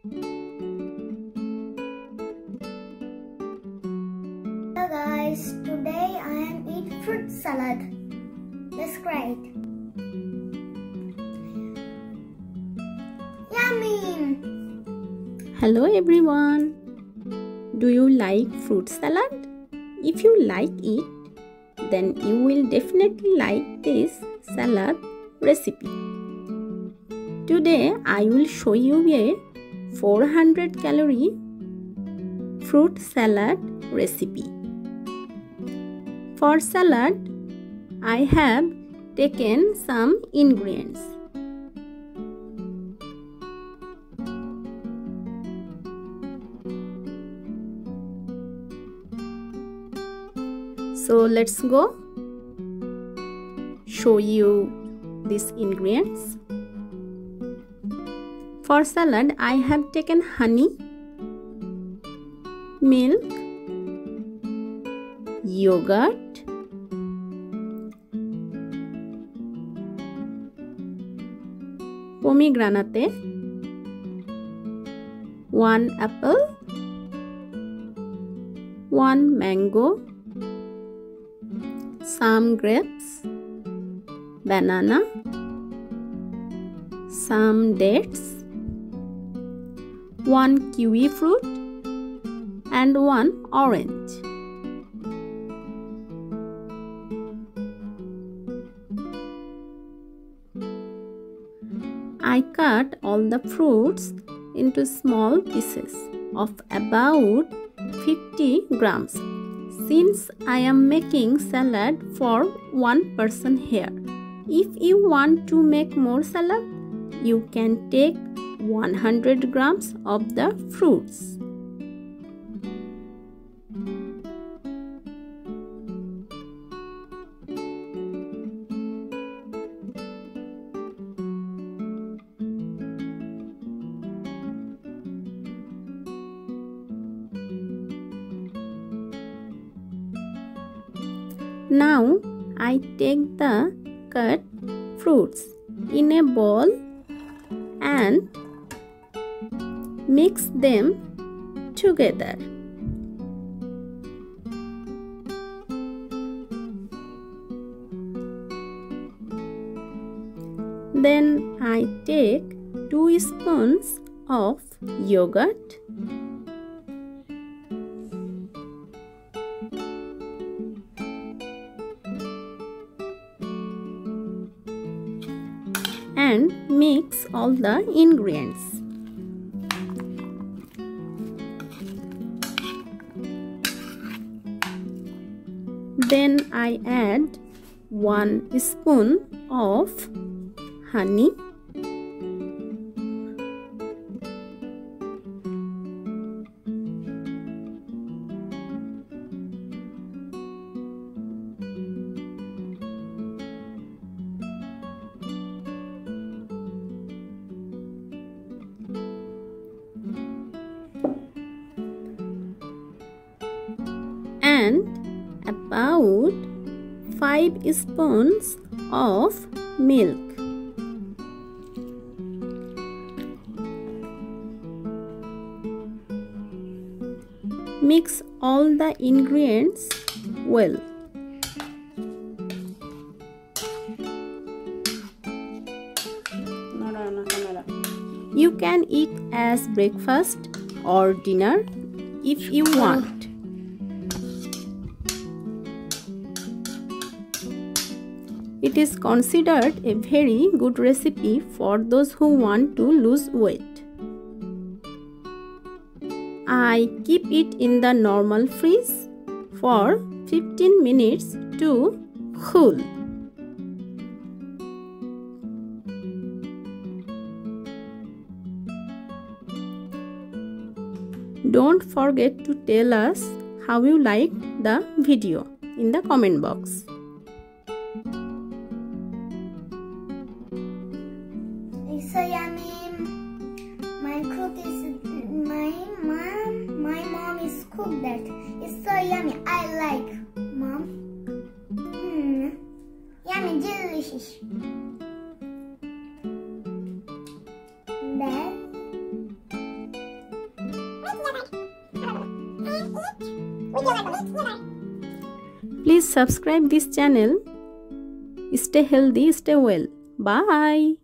Hello guys, today I am eating fruit salad. Let's try it. Yummy! Hello everyone. Do you like fruit salad? If you like it, then you will definitely like this salad recipe. Today I will show you a 400 calorie fruit salad recipe. For salad, I have taken some ingredients. So let's go show you these ingredients. For salad, I have taken honey, milk, yogurt, pomegranate, 1 apple, 1 mango, some grapes, banana, some dates, 1 kiwi fruit and 1 orange. I cut all the fruits into small pieces of about 50 grams. Since I am making salad for one person here, if you want to make more salad, you can take 100 grams of the fruits. Now I take the cut fruits in a bowl and mix them together. Then I take 2 spoons of yogurt, and mix all the ingredients. Then I add 1 spoon of honey, and about 5 spoons of milk. Mix all the ingredients well. You can eat as breakfast or dinner if you want. It is considered a very good recipe for those who want to lose weight. I keep it in the normal freeze for 15 minutes to cool. Don't forget to tell us how you liked the video in the comment box. It's so yummy. My mom is cooked that. It's so yummy. I like, Mom. Yummy, delicious. Then Please subscribe this channel. Stay healthy, stay well. Bye.